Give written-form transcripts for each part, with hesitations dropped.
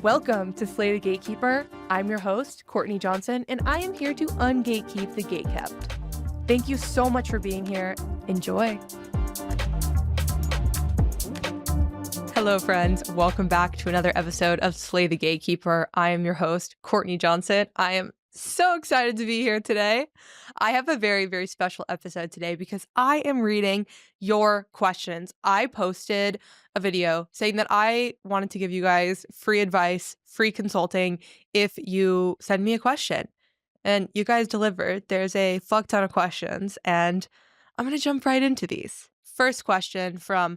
Welcome to Slay the Gatekeeper. I'm your host, Courtney Johnson, and I am here to un-gatekeep the gatekept. Thank you so much for being here. Enjoy. Hello, friends. Welcome back to another episode of Slay the Gatekeeper. I am your host, Courtney Johnson. I am so excited to be here today. I have a very, very special episode today because I am reading your questions. I posted a video saying that I wanted to give you guys free advice, free consulting if you send me a question. And you guys delivered. There's a fuck ton of questions, and I'm going to jump right into these. First question from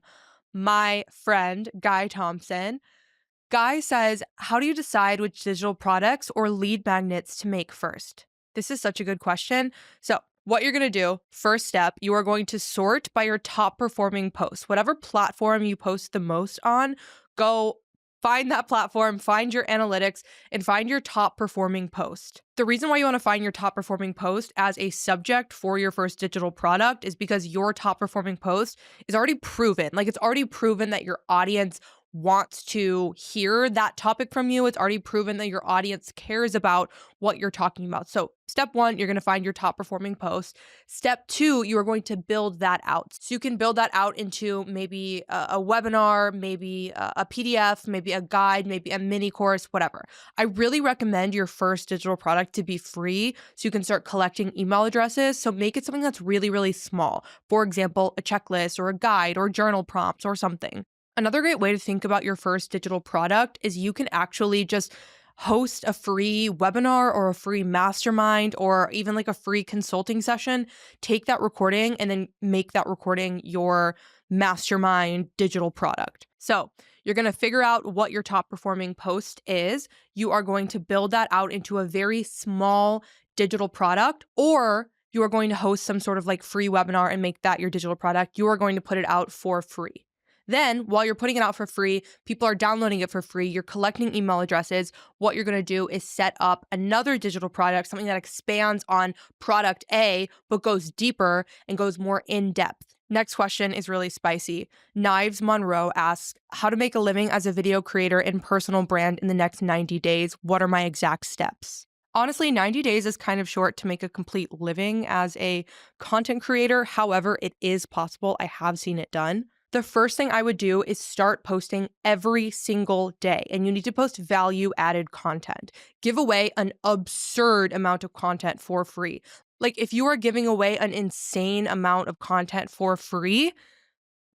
my friend, Guy Thompson. Guy says, how do you decide which digital products or lead magnets to make first? This is such a good question. So what you're going to do, first step, you are going to sort by your top performing posts. Whatever platform you post the most on, go find that platform, find your analytics, and find your top performing post. The reason why you want to find your top performing post as a subject for your first digital product is because your top performing post is already proven. Like, it's already proven that your audience wants to hear that topic from you. It's already proven that your audience cares about what you're talking about. So step one, you're going to find your top performing post. Step two, you are going to build that out. So you can build that out into maybe a webinar, maybe a PDF, maybe a guide, maybe a mini course, whatever. I really recommend your first digital product to be free so you can start collecting email addresses. So make it something that's really, really small. For example, a checklist or a guide or journal prompts or something. Another great way to think about your first digital product is you can actually just host a free webinar or a free mastermind or even like a free consulting session. Take that recording and then make that recording your mastermind digital product. So you're going to figure out what your top performing post is. You are going to build that out into a very small digital product, or you are going to host some sort of like free webinar and make that your digital product. You are going to put it out for free. Then, while you're putting it out for free, people are downloading it for free, you're collecting email addresses. What you're going to do is set up another digital product, something that expands on product A, but goes deeper and goes more in depth. Next question is really spicy. Knives Monroe asks, how to make a living as a video creator and personal brand in the next 90 days? What are my exact steps? Honestly, 90 days is kind of short to make a complete living as a content creator. However, it is possible. I have seen it done. The first thing I would do is start posting every single day, and you need to post value-added content. Give away an absurd amount of content for free. Like, if you are giving away an insane amount of content for free,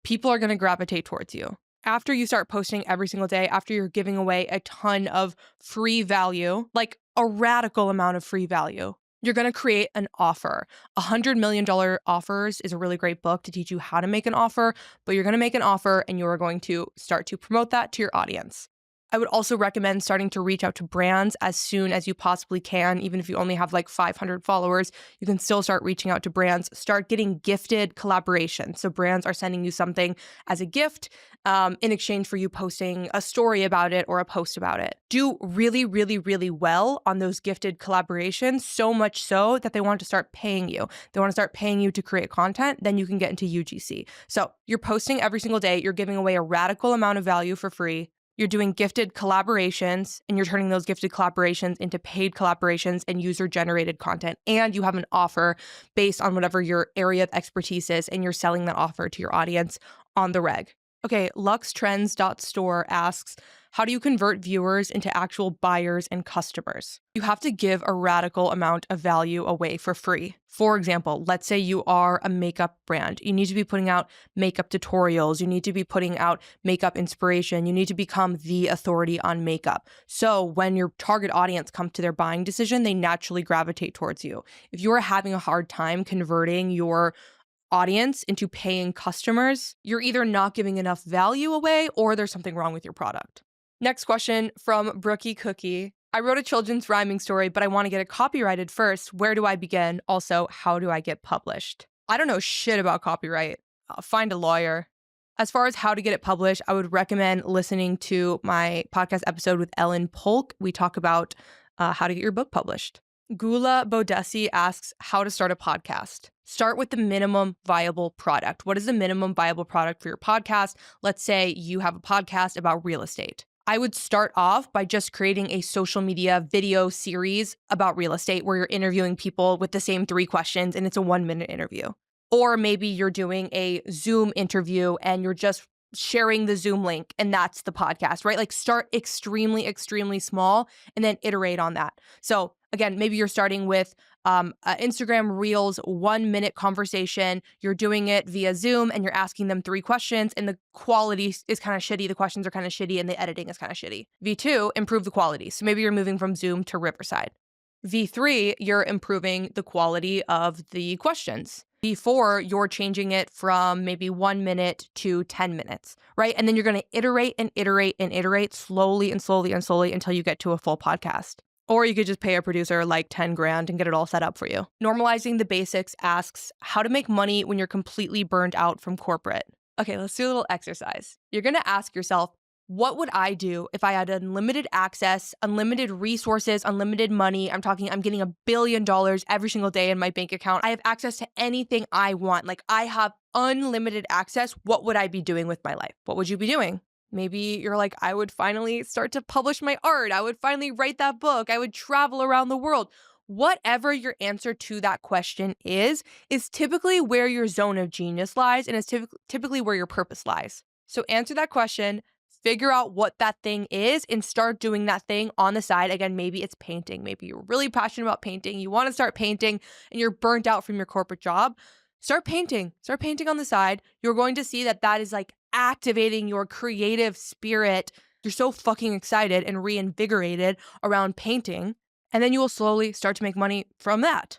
people are going to gravitate towards you. After you start posting every single day, after you're giving away a ton of free value, like a radical amount of free value, you're going to create an offer. $100 million Offers is a really great book to teach you how to make an offer, but you're going to make an offer and you're going to start to promote that to your audience. I would also recommend starting to reach out to brands as soon as you possibly can. Even if you only have like 500 followers, you can still start reaching out to brands. Start getting gifted collaborations. So brands are sending you something as a gift in exchange for you posting a story about it or a post about it. Do really, really, really well on those gifted collaborations, so much so that they want to start paying you. They want to start paying you to create content. Then you can get into UGC. So you're posting every single day. You're giving away a radical amount of value for free. You're doing gifted collaborations, and you're turning those gifted collaborations into paid collaborations and user-generated content. And you have an offer based on whatever your area of expertise is, and you're selling that offer to your audience on the reg. Okay, luxtrends.store asks, how do you convert viewers into actual buyers and customers? You have to give a radical amount of value away for free. For example, let's say you are a makeup brand. You need to be putting out makeup tutorials. You need to be putting out makeup inspiration. You need to become the authority on makeup. So when your target audience comes to their buying decision, they naturally gravitate towards you. If you are having a hard time converting your audience into paying customers, you're either not giving enough value away or there's something wrong with your product. Next question from Brookie Cookie. I wrote a children's rhyming story, but I want to get it copyrighted first. Where do I begin? Also, how do I get published? I don't know shit about copyright. Find a lawyer. As far as how to get it published, I would recommend listening to my podcast episode with Ellen Polk. We talk about how to get your book published. Gula Bodesi asks how to start a podcast. Start with the minimum viable product. What is the minimum viable product for your podcast? Let's say you have a podcast about real estate. I would start off by just creating a social media video series about real estate where you're interviewing people with the same 3 questions and it's a 1-minute interview. Or maybe you're doing a Zoom interview and you're just sharing the Zoom link and that's the podcast, right? Like start extremely, extremely small and then iterate on that. So again, maybe you're starting with Instagram Reels 1-minute conversation. You're doing it via Zoom and you're asking them 3 questions and the quality is kind of shitty. The questions are kind of shitty and the editing is kind of shitty. V2, improve the quality. So maybe you're moving from Zoom to Riverside. V3, you're improving the quality of the questions. V4, you're changing it from maybe 1 minute to 10 minutes, right? And then you're going to iterate and iterate and iterate slowly and slowly and slowly until you get to a full podcast. Or you could just pay a producer like 10 grand and get it all set up for you. Normalizing the Basics asks how to make money when you're completely burned out from corporate. Okay, let's do a little exercise. You're going to ask yourself, what would I do if I had unlimited access, unlimited resources, unlimited money? I'm getting $1 billion every single day in my bank account. I have access to anything I want. Like I have unlimited access. What would I be doing with my life? What would you be doing? Maybe you're like, I would finally start to publish my art. I would finally write that book. I would travel around the world. Whatever your answer to that question is typically where your zone of genius lies and is typically where your purpose lies. So answer that question. Figure out what that thing is and start doing that thing on the side. Again, maybe it's painting. Maybe you're really passionate about painting. You want to start painting and you're burnt out from your corporate job. Start painting. Start painting on the side. You're going to see that that is like activating your creative spirit. You're so fucking excited and reinvigorated around painting. And then you will slowly start to make money from that.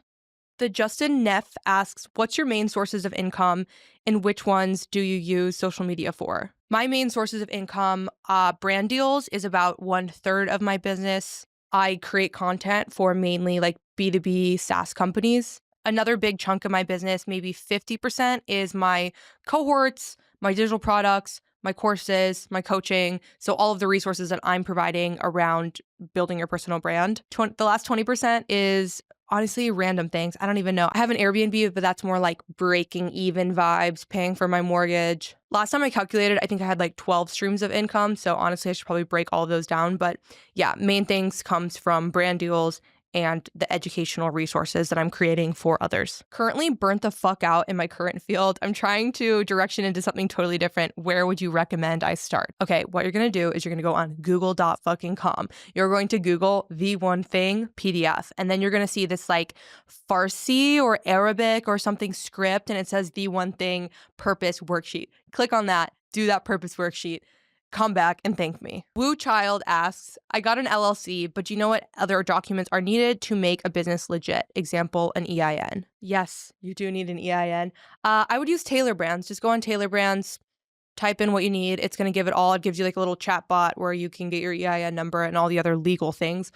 The Justin Neff asks, what's your main sources of income and which ones do you use social media for? My main sources of income, brand deals is about 1/3 of my business. I create content for mainly like B2B SaaS companies. Another big chunk of my business, maybe 50%, is my cohorts, my digital products, my courses, my coaching. So all of the resources that I'm providing around building your personal brand. The last 20% is honestly random things. I don't even know. I have an Airbnb, but that's more like breaking even vibes, paying for my mortgage. Last time I calculated, I think I had like 12 streams of income. So honestly, I should probably break all of those down. But yeah, main things comes from brand deals and the educational resources that I'm creating for others. Currently burnt the fuck out in my current field. I'm trying to direction into something totally different. Where would you recommend I start? Okay, what you're gonna do is you're gonna go on google.com. You're going to Google the one thing PDF, and then you're gonna see this like Farsi or Arabic or something script, and it says the one thing purpose worksheet. Click on that, do that purpose worksheet. Come back and thank me. Woo Child asks, I got an LLC, but do you know what other documents are needed to make a business legit? Example, an EIN. Yes, you do need an EIN. I would use Taylor Brands. Just go on Taylor Brands, type in what you need. It's going to give it all. It gives you like a little chat bot where you can get your EIN number and all the other legal things.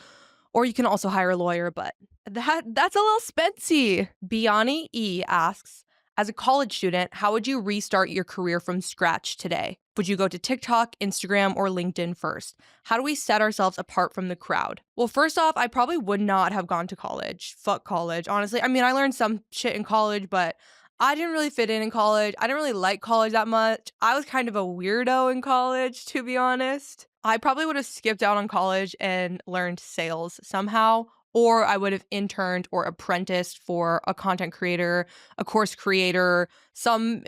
Or you can also hire a lawyer, but that's a little spency. Biani E asks, as a college student, how would you restart your career from scratch today? Would you go to TikTok, Instagram, or LinkedIn first? How do we set ourselves apart from the crowd? Well, first off, I probably would not have gone to college. Fuck college, honestly. I mean, I learned some shit in college, but I didn't really fit in college. I didn't really like college that much. I was kind of a weirdo in college, to be honest. I probably would have skipped out on college and learned sales somehow, or I would have interned or apprenticed for a content creator, a course creator, some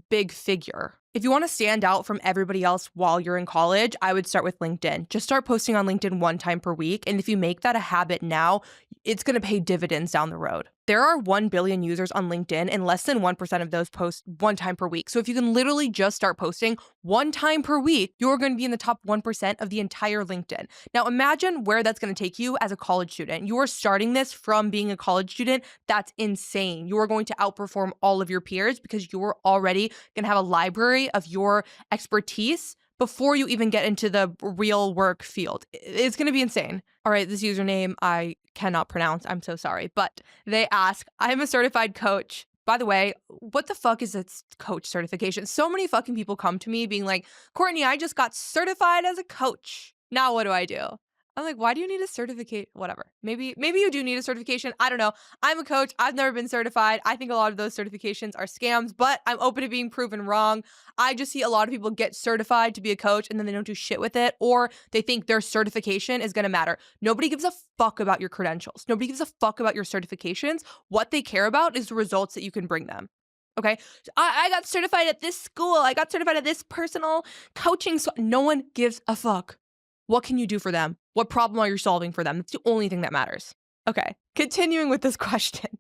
big figure. If you want to stand out from everybody else while you're in college, I would start with LinkedIn. Just start posting on LinkedIn 1 time per week. And if you make that a habit now, it's going to pay dividends down the road. There are 1 billion users on LinkedIn and less than 1% of those post 1 time per week. So if you can literally just start posting 1 time per week, you're going to be in the top 1% of the entire LinkedIn. Now imagine where that's going to take you as a college student. You are starting this from being a college student. That's insane. You are going to outperform all of your peers because you're already going to have a library of your expertise before you even get into the real work field. It's going to be insane. All right, this username I cannot pronounce. I'm so sorry. But they ask, I'm a certified coach. By the way, what the fuck is this coach certification? So many fucking people come to me being like, Courtney, I just got certified as a coach. Now what do I do? I'm like, why do you need a certificate? Whatever. Maybe you do need a certification. I don't know. I'm a coach. I've never been certified. I think a lot of those certifications are scams, but I'm open to being proven wrong. I just see a lot of people get certified to be a coach and then they don't do shit with it, or they think their certification is going to matter. Nobody gives a fuck about your credentials. Nobody gives a fuck about your certifications. What they care about is the results that you can bring them. Okay. So I got certified at this school. I got certified at this personal coaching. So no one gives a fuck. What can you do for them? What problem are you solving for them? That's the only thing that matters. Okay, continuing with this question.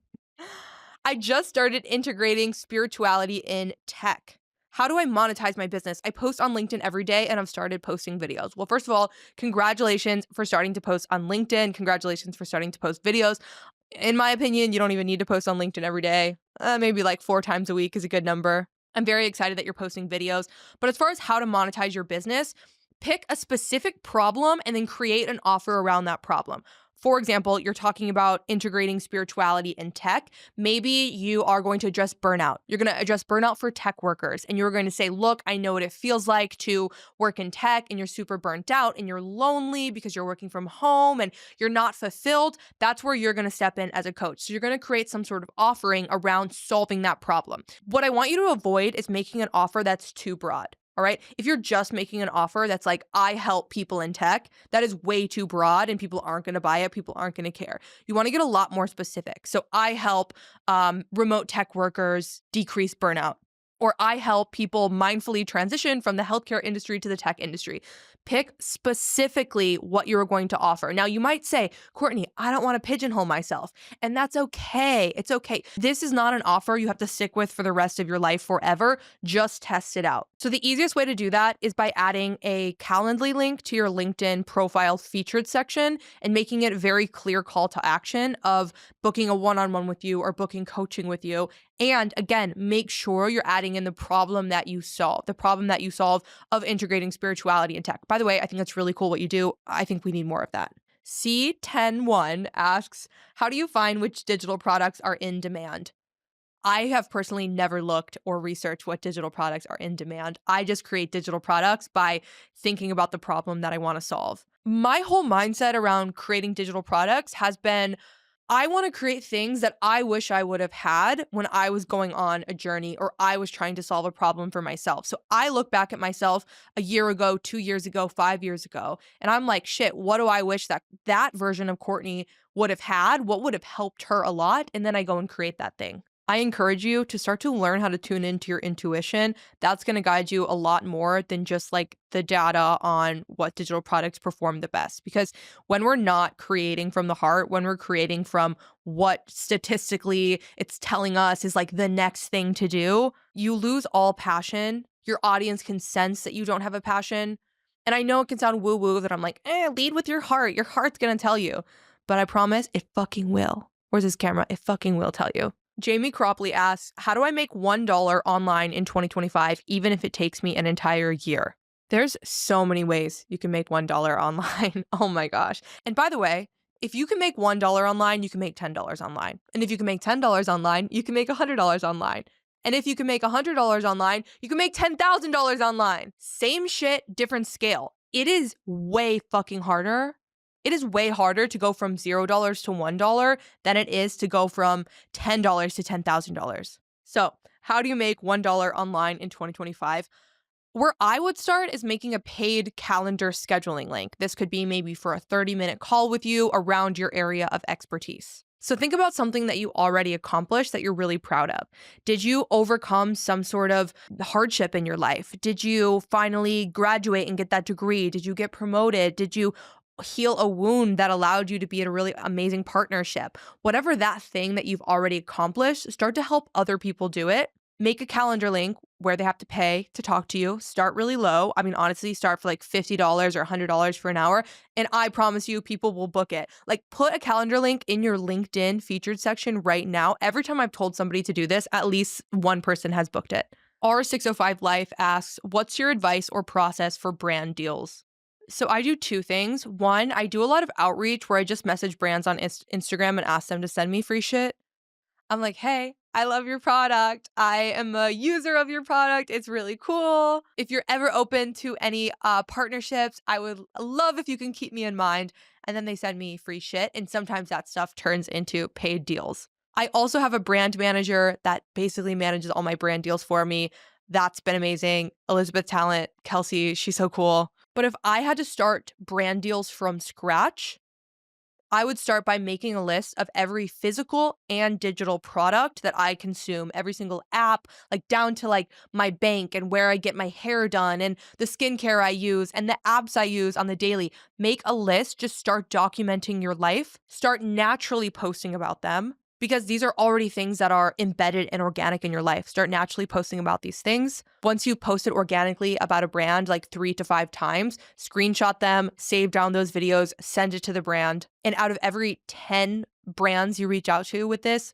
I just started integrating spirituality in tech. How do I monetize my business? I post on LinkedIn every day and I've started posting videos. Well, first of all, congratulations for starting to post on LinkedIn. Congratulations for starting to post videos. In my opinion, you don't even need to post on LinkedIn every day. Maybe like 4 times a week is a good number. I'm very excited that you're posting videos. But as far as how to monetize your business, pick a specific problem and then create an offer around that problem. For example, you're talking about integrating spirituality and tech. Maybe you are going to address burnout. You're going to address burnout for tech workers. And you're going to say, look, I know what it feels like to work in tech and you're super burnt out and you're lonely because you're working from home and you're not fulfilled. That's where you're going to step in as a coach. So you're going to create some sort of offering around solving that problem. What I want you to avoid is making an offer that's too broad. All right. If you're just making an offer that's like, I help people in tech, that is way too broad and people aren't going to buy it. People aren't going to care. You want to get a lot more specific. So I help remote tech workers decrease burnout, or I help people mindfully transition from the healthcare industry to the tech industry. Pick specifically what you're going to offer. Now, you might say, Courtney, I don't want to pigeonhole myself. And that's okay. It's okay. This is not an offer you have to stick with for the rest of your life forever. Just test it out. So the easiest way to do that is by adding a Calendly link to your LinkedIn profile featured section and making it a very clear call to action of booking a one-on-one with you or booking coaching with you. And again, make sure you're adding in the problem that you solve of integrating spirituality and tech. By the way, I think that's really cool what you do. I think we need more of that. C101 asks, how do you find which digital products are in demand? I have personally never looked or researched what digital products are in demand. I just create digital products by thinking about the problem that I want to solve. My whole mindset around creating digital products has been, I want to create things that I wish I would have had when I was going on a journey or I was trying to solve a problem for myself. So I look back at myself a year ago, 2 years ago, 5 years ago, and I'm like, shit, what do I wish that version of Courtney would have had? What would have helped her a lot? And then I go and create that thing. I encourage you to start to learn how to tune into your intuition. That's going to guide you a lot more than just like the data on what digital products perform the best. Because when we're not creating from the heart, when we're creating from what statistically it's telling us is like the next thing to do, you lose all passion. Your audience can sense that you don't have a passion. And I know it can sound woo-woo that I'm like, lead with your heart. Your heart's going to tell you. But I promise it fucking will. Where's this camera? It fucking will tell you. Jamie Cropley asks, how do I make $1 online in 2025, even if it takes me an entire year? There's so many ways you can make $1 online. Oh my gosh. And by the way, if you can make $1 online, you can make $10 online. And if you can make $10 online, you can make $100 online. And if you can make $100 online, you can make $10,000 online. Same shit, different scale. It is way fucking harder. It is way harder to go from $0 to $1 than it is to go from $10 to $10,000. So how do you make $1 online in 2025? Where I would start is making a paid calendar scheduling link. This could be maybe for a 30-minute call with you around your area of expertise. So think about something that you already accomplished that you're really proud of. Did you overcome some sort of hardship in your life? Did you finally graduate and get that degree? Did you get promoted? Did you heal a wound that allowed you to be in a really amazing partnership? Whatever that thing that you've already accomplished, start to help other people do it. Make a calendar link where they have to pay to talk to you. Start really low. I mean, honestly, start for like $50 or $100 for an hour. And I promise you, people will book it. Like, put a calendar link in your LinkedIn featured section right now. Every time I've told somebody to do this, at least one person has booked it. R605 Life asks, what's your advice or process for brand deals? So I do 2 things. One, I do a lot of outreach where I just message brands on Instagram and ask them to send me free shit. I'm like, hey, I love your product. I am a user of your product. It's really cool. If you're ever open to any partnerships, I would love if you can keep me in mind. And then they send me free shit. And sometimes that stuff turns into paid deals. I also have a brand manager that basically manages all my brand deals for me. That's been amazing. Elizabeth Talent, Kelsey, she's so cool. But if I had to start brand deals from scratch, I would start by making a list of every physical and digital product that I consume, every single app, like down to like my bank and where I get my hair done and the skincare I use and the apps I use on the daily. Make a list, just start documenting your life, start naturally posting about them because these are already things that are embedded and organic in your life. Start naturally posting about these things. Once you've posted organically about a brand like 3 to 5 times, screenshot them, save down those videos, send it to the brand. And out of every 10 brands you reach out to with this,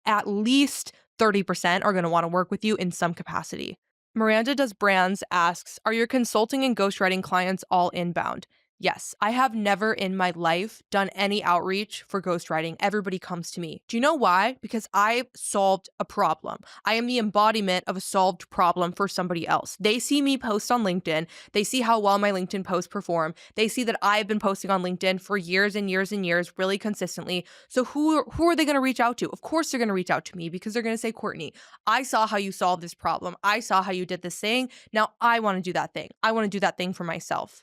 at least 30% are going to want to work with you in some capacity. Miranda Does Brands asks, are your consulting and ghostwriting clients all inbound? Yes, I have never in my life done any outreach for ghostwriting. Everybody comes to me. Do you know why? Because I've solved a problem. I am the embodiment of a solved problem for somebody else. They see me post on LinkedIn. They see how well my LinkedIn posts perform. They see that I've been posting on LinkedIn for years and years and years, really consistently. So who are they going to reach out to? Of course they're going to reach out to me because they're going to say, Courtney, I saw how you solved this problem. I saw how you did this thing. Now I want to do that thing. I want to do that thing for myself.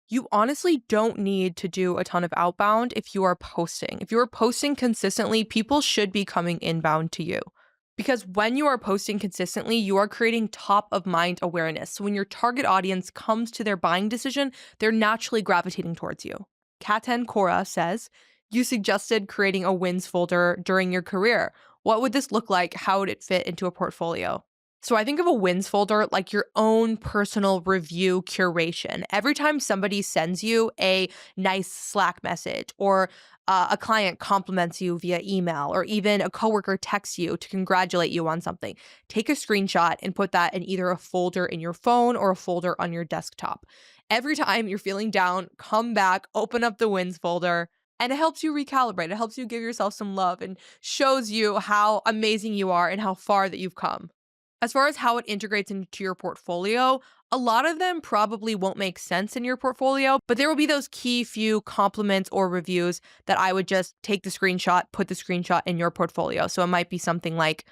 You honestly don't need to do a ton of outbound if you are posting. If you are posting consistently, people should be coming inbound to you. Because when you are posting consistently, you are creating top of mind awareness. So when your target audience comes to their buying decision, they're naturally gravitating towards you. Katen Cora says, you suggested creating a wins folder during your career. What would this look like? How would it fit into a portfolio? So I think of a wins folder like your own personal review curation. Every time somebody sends you a nice Slack message or a client compliments you via email or even a coworker texts you to congratulate you on something, take a screenshot and put that in either a folder in your phone or a folder on your desktop. Every time you're feeling down, come back, open up the wins folder, and it helps you recalibrate. It helps you give yourself some love and shows you how amazing you are and how far that you've come. As far as how it integrates into your portfolio, a lot of them probably won't make sense in your portfolio, but there will be those key few compliments or reviews that I would just take the screenshot, put the screenshot in your portfolio. So it might be something like,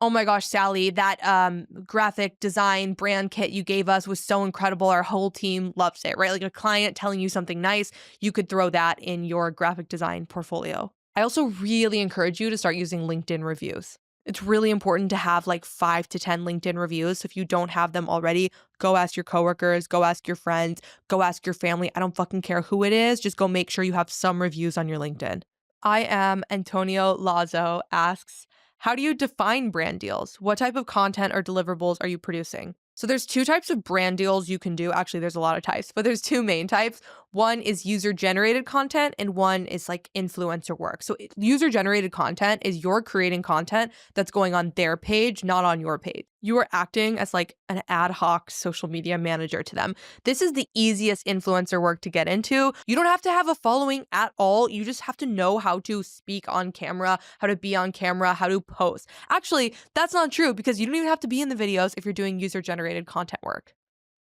oh my gosh, Sally, that graphic design brand kit you gave us was so incredible. Our whole team loves it, right? Like a client telling you something nice, you could throw that in your graphic design portfolio. I also really encourage you to start using LinkedIn reviews. It's really important to have like 5 to 10 LinkedIn reviews. So if you don't have them already, go ask your coworkers, go ask your friends, go ask your family. I don't fucking care who it is. Just go make sure you have some reviews on your LinkedIn. I am Antonio Lazo asks, how do you define brand deals? What type of content or deliverables are you producing? So there's 2 types of brand deals you can do. Actually, there's a lot of types, but there's 2 main types. One is user-generated content and one is like influencer work. So user-generated content is you're creating content that's going on their page, not on your page. You are acting as like an ad hoc social media manager to them. This is the easiest influencer work to get into. You don't have to have a following at all. You just have to know how to speak on camera, how to be on camera, how to post. Actually, that's not true because you don't even have to be in the videos if you're doing user-generated content work.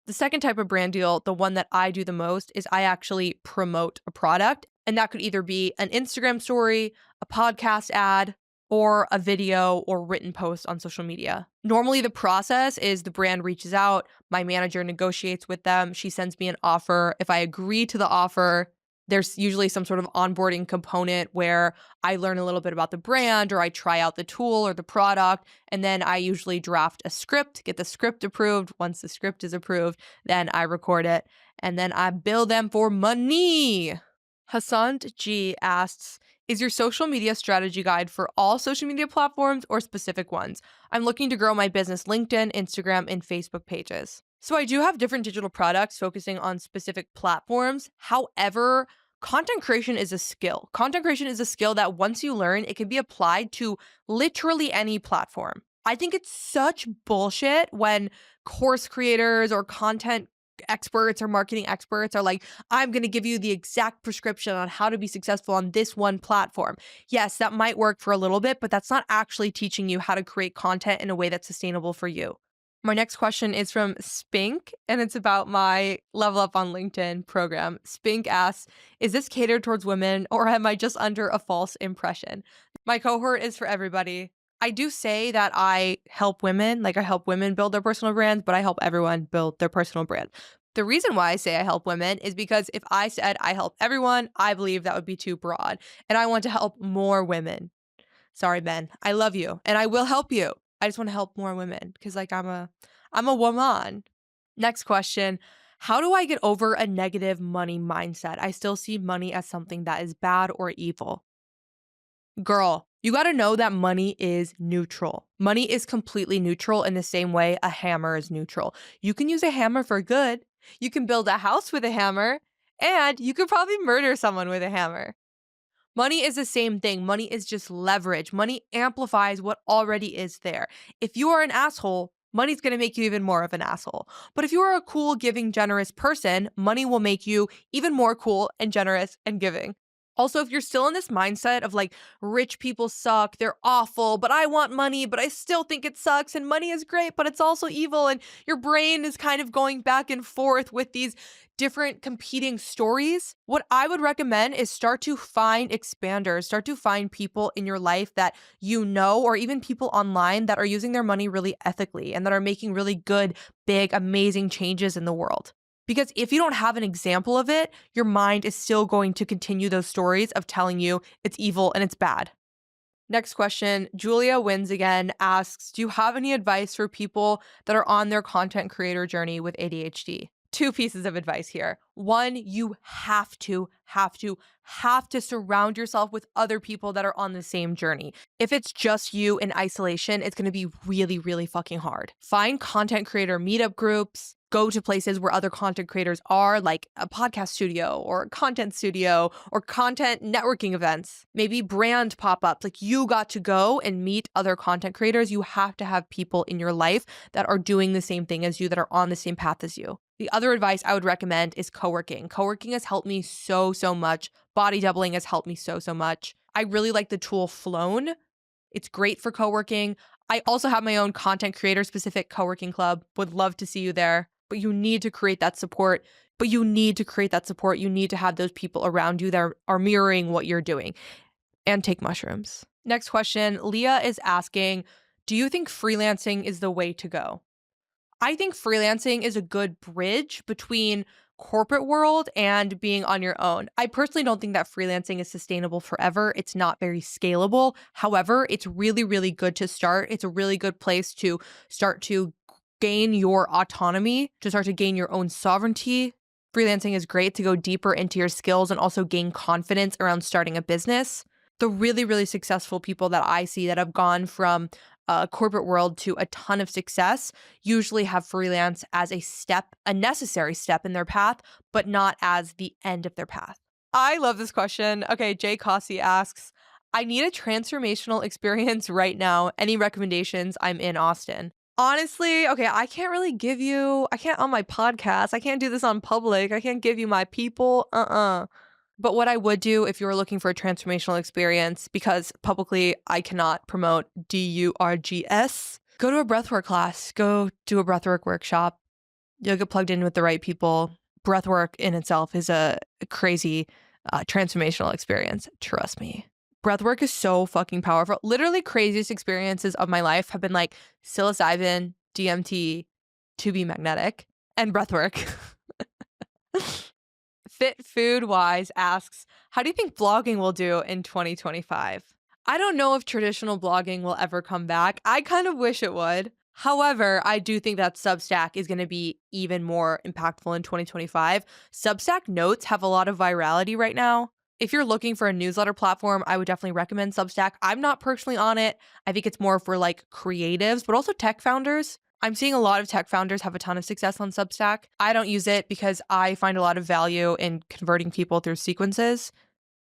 The second type of brand deal, the one that I do the most, is I actually promote a product. And that could either be an Instagram story, a podcast ad, or a video or written post on social media. Normally, the process is the brand reaches out, my manager negotiates with them, she sends me an offer. If I agree to the offer, there's usually some sort of onboarding component where I learn a little bit about the brand or I try out the tool or the product. And then I usually draft a script, get the script approved. Once the script is approved, then I record it and then I bill them for money. Hassan G asks, is your social media strategy guide for all social media platforms or specific ones? I'm looking to grow my business LinkedIn, Instagram, and Facebook pages. So I do have different digital products focusing on specific platforms. However, content creation is a skill. Content creation is a skill that once you learn, it can be applied to literally any platform. I think it's such bullshit when course creators or content experts or marketing experts are like, I'm going to give you the exact prescription on how to be successful on this one platform. Yes, that might work for a little bit, but that's not actually teaching you how to create content in a way that's sustainable for you. My next question is from Spink, and it's about my Level Up on LinkedIn program. Spink asks, is this catered towards women or am I just under a false impression? My cohort is for everybody. I do say that I help women, like I help women build their personal brands, but I help everyone build their personal brand. The reason why I say I help women is because if I said I help everyone, I believe that would be too broad. And I want to help more women. Sorry, Ben. I love you and I will help you. I just want to help more women because like I'm a woman. Next question. How do I get over a negative money mindset? I still see money as something that is bad or evil. Girl, you got to know that money is neutral. Money is completely neutral in the same way a hammer is neutral. You can use a hammer for good. You can build a house with a hammer, and you could probably murder someone with a hammer. Money is the same thing. Money is just leverage. Money amplifies what already is there. If you are an asshole, money's going to make you even more of an asshole. But if you are a cool, giving, generous person, money will make you even more cool and generous and giving. Also, if you're still in this mindset of like, rich people suck, they're awful, but I want money, but I still think it sucks, and money is great, but it's also evil, and your brain is kind of going back and forth with these different competing stories, what I would recommend is start to find expanders, start to find people in your life that you know, or even people online that are using their money really ethically and that are making really good, big, amazing changes in the world. Because if you don't have an example of it, your mind is still going to continue those stories of telling you it's evil and it's bad. Next question, Julia wins again, asks, do you have any advice for people that are on their content creator journey with ADHD? Two pieces of advice here. One, you have to surround yourself with other people that are on the same journey. If it's just you in isolation, it's going to be really, really fucking hard. Find content creator meetup groups. Go to places where other content creators are, like a podcast studio or a content studio or content networking events, maybe brand pop-ups. Like you got to go and meet other content creators. You have to have people in your life that are doing the same thing as you, that are on the same path as you. The other advice I would recommend is co-working. Co-working has helped me so much. Body doubling has helped me so much. I really like the tool Flown. It's great for co-working. I also have my own content creator specific co-working club. Would love to see you there. But you need to create that support. You need to have those people around you that are mirroring what you're doing. And take mushrooms. Next question. Leah is asking, do you think freelancing is the way to go? I think freelancing is a good bridge between corporate world and being on your own. I personally don't think that freelancing is sustainable forever. It's not very scalable. However, it's really, really good to start. It's a really good place to start to gain your autonomy, to start to gain your own sovereignty. Freelancing is great to go deeper into your skills and also gain confidence around starting a business. The really, really successful people that I see that have gone from corporate world to a ton of success usually have freelance as a necessary step in their path, but not as the end of their path. I love this question. Okay, Jay Cossey asks, I need a transformational experience right now. Any recommendations? I'm in Austin. Honestly, okay, I can't on my podcast, I can't do this on public. I can't give you my people. But what I would do if you were looking for a transformational experience, because publicly I cannot promote DURGS, go to a breathwork class, go do a breathwork workshop. You'll get plugged in with the right people. Breathwork in itself is a crazy transformational experience. Trust me. Breathwork is so fucking powerful. Literally craziest experiences of my life have been like psilocybin, DMT, to be magnetic, and breathwork. Fit Food Wise asks, how do you think blogging will do in 2025? I don't know if traditional blogging will ever come back. I kind of wish it would. However, I do think that Substack is going to be even more impactful in 2025. Substack notes have a lot of virality right now. If you're looking for a newsletter platform, I would definitely recommend Substack. I'm not personally on it. I think it's more for like creatives, but also tech founders. I'm seeing a lot of tech founders have a ton of success on Substack. I don't use it because I find a lot of value in converting people through sequences.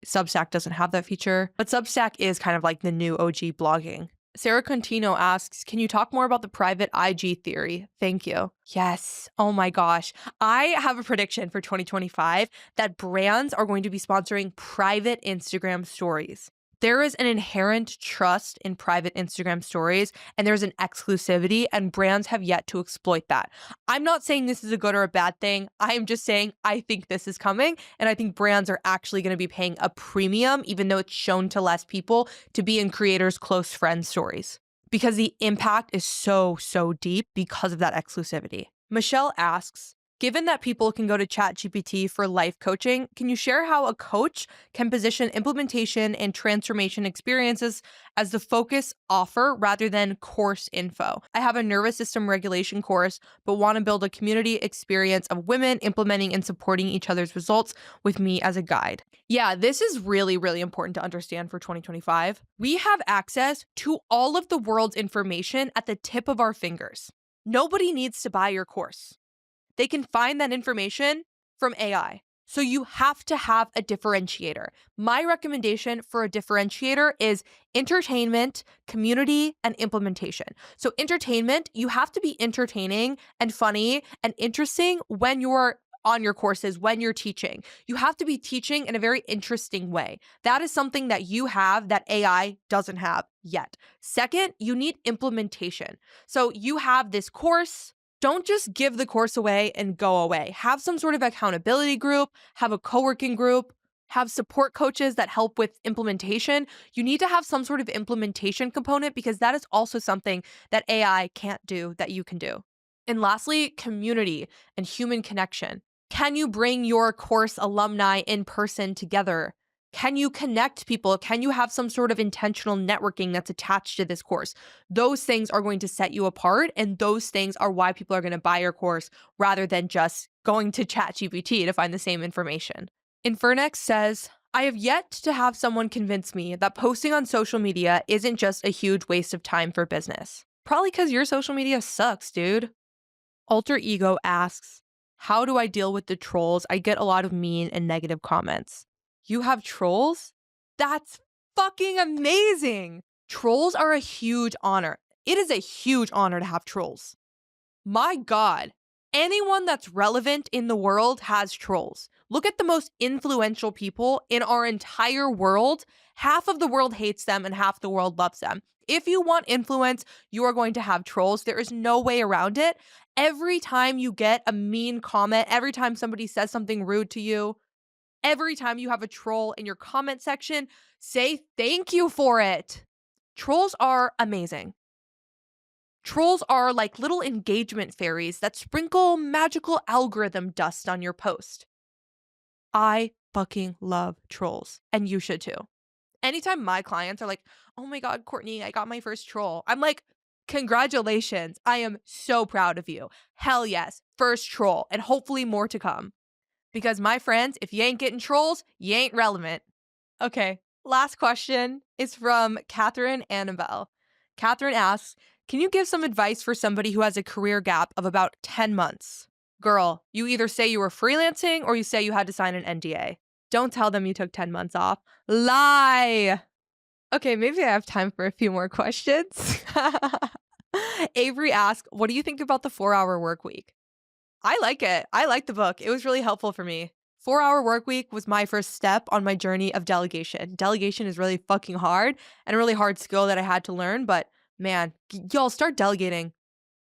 Substack doesn't have that feature, but Substack is kind of like the new OG blogging. Sarah Contino asks, can you talk more about the private IG theory? Thank you. Yes. Oh my gosh. I have a prediction for 2025 that brands are going to be sponsoring private Instagram stories. There is an inherent trust in private Instagram stories, and there's an exclusivity, and brands have yet to exploit that. I'm not saying this is a good or a bad thing. I am just saying I think this is coming, and I think brands are actually going to be paying a premium, even though it's shown to less people, to be in creators' close friend stories, because the impact is so, so deep because of that exclusivity. Michelle asks, given that people can go to ChatGPT for life coaching, can you share how a coach can position implementation and transformation experiences as the focus offer rather than course info? I have a nervous system regulation course, but want to build a community experience of women implementing and supporting each other's results with me as a guide. Yeah, this is really, really important to understand for 2025. We have access to all of the world's information at the tip of our fingers. Nobody needs to buy your course. They can find that information from AI. So you have to have a differentiator. My recommendation for a differentiator is entertainment, community, and implementation. So entertainment, you have to be entertaining and funny and interesting when you're on your courses, when you're teaching. You have to be teaching in a very interesting way. That is something that you have that AI doesn't have yet. Second, you need implementation. So you have this course. Don't just give the course away and go away. Have some sort of accountability group, have a co-working group, have support coaches that help with implementation. You need to have some sort of implementation component because that is also something that AI can't do that you can do. And lastly, community and human connection. Can you bring your course alumni in person together? Can you connect people? Can you have some sort of intentional networking that's attached to this course? Those things are going to set you apart, and those things are why people are going to buy your course rather than just going to ChatGPT to find the same information. Infernex says, I have yet to have someone convince me that posting on social media isn't just a huge waste of time for business. Probably because your social media sucks, dude. Alter Ego asks, how do I deal with the trolls? I get a lot of mean and negative comments. You have trolls? That's fucking amazing. Trolls are a huge honor. It is a huge honor to have trolls. My God, anyone that's relevant in the world has trolls. Look at the most influential people in our entire world. Half of the world hates them and half the world loves them. If you want influence, you are going to have trolls. There is no way around it. Every time you get a mean comment, every time somebody says something rude to you, every time you have a troll in your comment section, say thank you for it. Trolls are amazing. Trolls are like little engagement fairies that sprinkle magical algorithm dust on your post. I fucking love trolls, and you should too. Anytime my clients are like, oh my God, Courtney, I got my first troll, I'm like, congratulations. I am so proud of you. Hell yes, first troll, and hopefully more to come. Because my friends, if you ain't getting trolls, you ain't relevant. Okay, last question is from Catherine Annabelle. Catherine asks, can you give some advice for somebody who has a career gap of about 10 months? Girl, you either say you were freelancing or you say you had to sign an NDA. Don't tell them you took 10 months off. Lie! Okay, maybe I have time for a few more questions. Avery asks, what do you think about the 4-hour work week? I like it. I like the book. It was really helpful for me. 4-hour work week was my first step on my journey of delegation. Delegation is really fucking hard and a really hard skill that I had to learn, but man, y'all start delegating.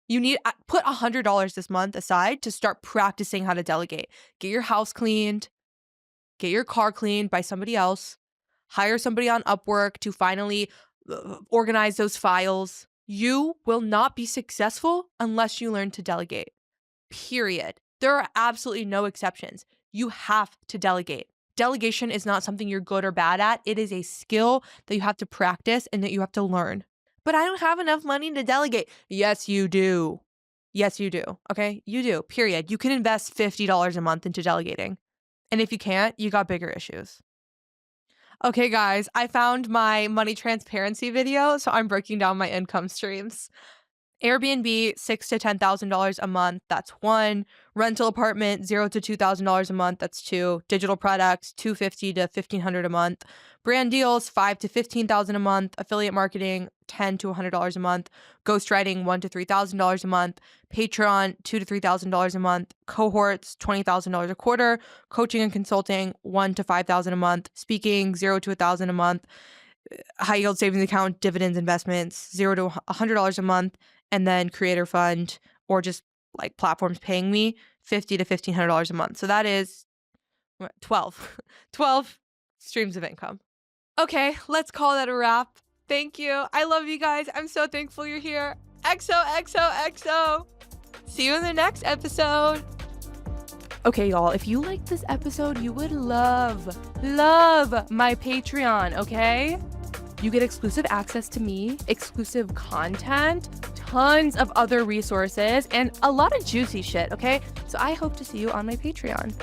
You need put $100 this month aside to start practicing how to delegate. Get your house cleaned, get your car cleaned by somebody else, hire somebody on Upwork to finally organize those files. You will not be successful unless you learn to delegate. Period. There are absolutely no exceptions. You have to delegate. Delegation is not something you're good or bad at. It is a skill that you have to practice and that you have to learn. But I don't have enough money to delegate. Yes, you do. Yes, you do. Okay? You do. Period. You can invest $50 a month into delegating. And if you can't, you got bigger issues. Okay, guys, I found my money transparency video, so I'm breaking down my income streams. Airbnb, $6,000 to $10,000 a month. That's one. Rental apartment, $0 to $2,000 a month. That's two. Digital products, $250 to $1,500 a month. Brand deals, $5,000 to $15,000 a month. Affiliate marketing, $10 to $100 a month. Ghostwriting, $1,000 to $3,000 a month. Patreon, $2,000 to $3,000 a month. Cohorts, $20,000 a quarter. Coaching and consulting, $1,000 to $5,000 a month. Speaking, $0 to $1,000 a month. High yield savings account, dividends, investments, $0 to $100 a month. And then creator fund or just like platforms paying me $50 to $1,500 a month. So that is 12 streams of income. Okay, let's call that a wrap. Thank you. I love you guys. I'm so thankful you're here. XOXOXO. See you in the next episode. Okay, y'all, if you liked this episode, you would love my Patreon, okay? You get exclusive access to me, exclusive content, tons of other resources, and a lot of juicy shit, okay? So I hope to see you on my Patreon.